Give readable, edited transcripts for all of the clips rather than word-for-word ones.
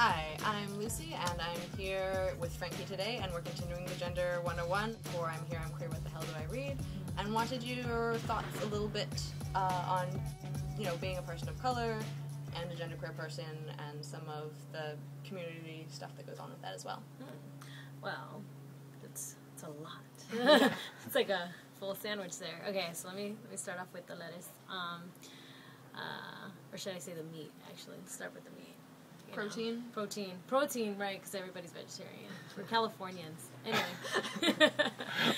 Hi, I'm Lucy, and I'm here with Frankie today, and we're continuing the Gender 101 for I'm Here, I'm Queer, What the Hell Do I Read? And wanted your thoughts a little bit on, being a person of color and a genderqueer person and some of the community stuff that goes on with that as well. Well, it's a lot. It's like a full sandwich there. Okay, so let me start off with the lettuce. Or should I say the meat, actually? Let's start with the meat. Protein? Protein, right, because everybody's vegetarian. We're Californians. Anyway.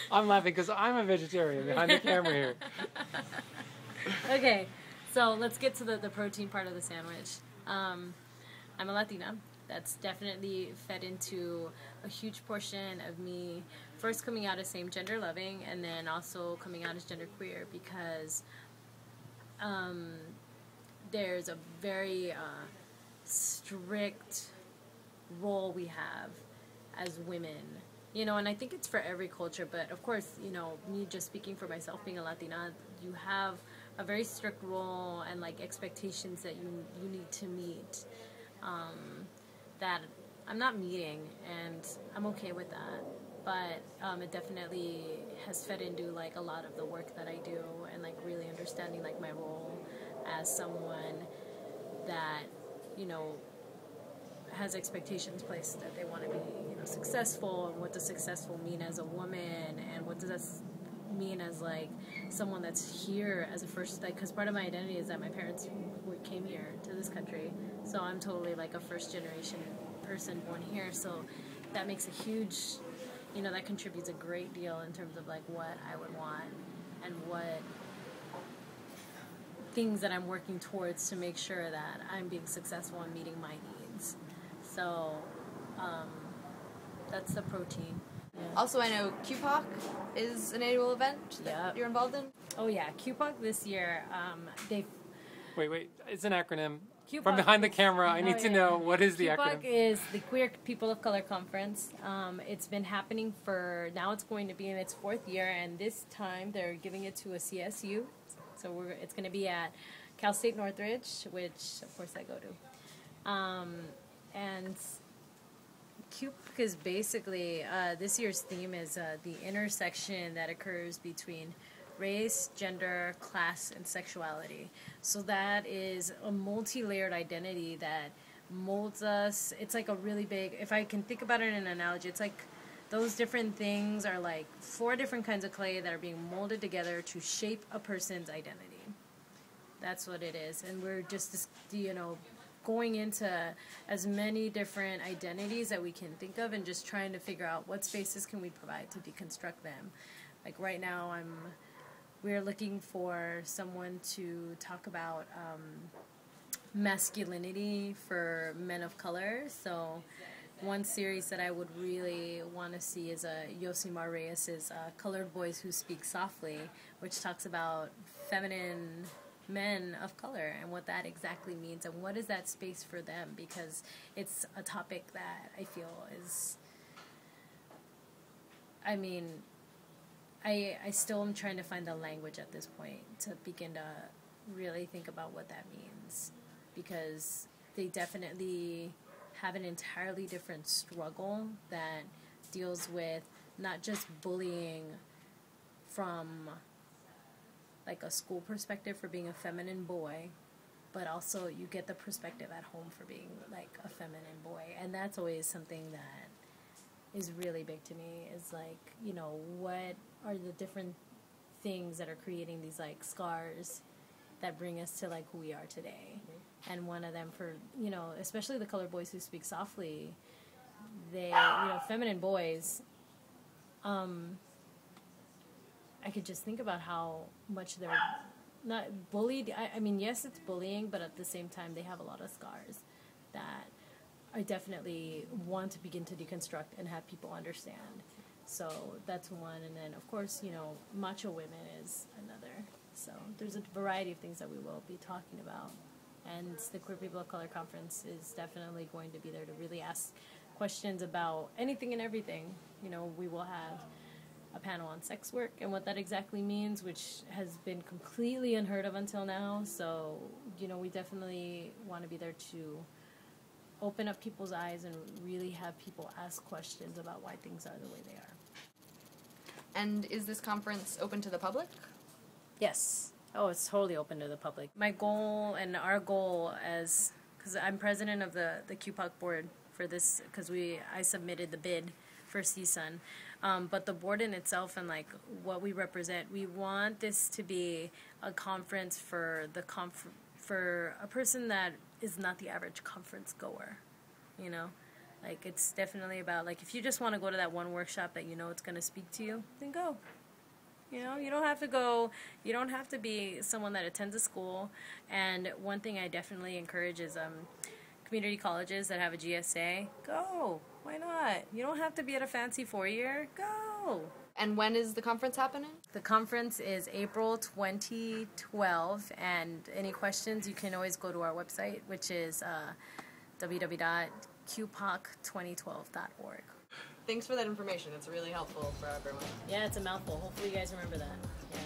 I'm laughing because I'm a vegetarian behind the camera here. Okay, so let's get to the protein part of the sandwich. I'm a Latina. That's definitely fed into a huge portion of me first coming out as same gender loving and then also coming out as genderqueer because there's a very strict role we have as women, and I think it's for every culture, but of course, me just speaking for myself, being a Latina, you have a very strict role and like expectations that you need to meet that I'm not meeting, and I'm okay with that, but it definitely has fed into like a lot of the work that I do and like really understanding like my role as someone that has expectations placed that they want to be, successful, and what does successful mean as a woman, and what does that mean as like someone that's here as a first, like, because part of my identity is that my parents came here to this country, so I'm totally like a first generation person born here, so that makes a huge, that contributes a great deal in terms of like what I would want and what things that I'm working towards to make sure that I'm being successful and meeting my needs. So that's the protein. Yeah. Also, I know QPOCC is an annual event that you're involved in. Oh yeah, QPOCC this year, they've... Wait, it's an acronym. QPOCC From behind the camera, I need to know, what is the acronym? QPOCC is the Queer People of Color Conference. It's been happening now it's going to be in its 4th year, and this time they're giving it to a CSU. So it's going to be at Cal State Northridge, which of course I go to. And QPOCC is basically, this year's theme is the intersection that occurs between race, gender, class, and sexuality. So that is a multi-layered identity that molds us. It's like a really big, if I can think about it in an analogy, it's like those different things are like 4 different kinds of clay that are being molded together to shape a person's identity. That's what it is. And we're just, going into as many different identities that we can think of and just trying to figure out what spaces can we provide to deconstruct them. Like right now, we're looking for someone to talk about masculinity for men of color. So one series that I would really want to see is Yosimar Reyes' Colored Boys Who Speak Softly, which talks about feminine men of color and what that exactly means and what is that space for them, because it's a topic that I feel is, I still am trying to find the language at this point to begin to really think about what that means, because they definitely have an entirely different struggle that deals with not just bullying from like a school perspective for being a feminine boy, but also you get the perspective at home for being like a feminine boy, and that's always something that is really big to me, is like, what are the different things that are creating these like scars that bring us to like who we are today. And one of them for, especially the Colored Boys Who Speak Softly, they, feminine boys, I could just think about how much they're not bullied. I mean, yes, it's bullying, but at the same time, they have a lot of scars that I definitely want to begin to deconstruct and have people understand. So that's one. And then, of course, macho women is another. So there's a variety of things that we will be talking about. And the Queer People of Color Conference is definitely going to be there to really ask questions about anything and everything. We will have a panel on sex work and what that exactly means, which has been completely unheard of until now. So, we definitely want to be there to open up people's eyes and really have people ask questions about why things are the way they are. And is this conference open to the public? Yes. Oh, it's totally open to the public. My goal and our goal as, because I'm president of the QPOCC board for this, because I submitted the bid for CSUN. But the board in itself and like what we represent, we want this to be a conference for for a person that is not the average conference goer, you know? Like, it's definitely about, like, if you just want to go to that one workshop that you know it's going to speak to you, then go. You know, you don't have to go, you don't have to be someone that attends a school. And one thing I definitely encourage is community colleges that have a GSA, go. Why not? You don't have to be at a fancy four-year. Go. And when is the conference happening? The conference is April 2012, and any questions, you can always go to our website, which is www.QPOCC2012.org. Thanks for that information. It's really helpful for everyone. Yeah, it's a mouthful. Hopefully you guys remember that. Yeah.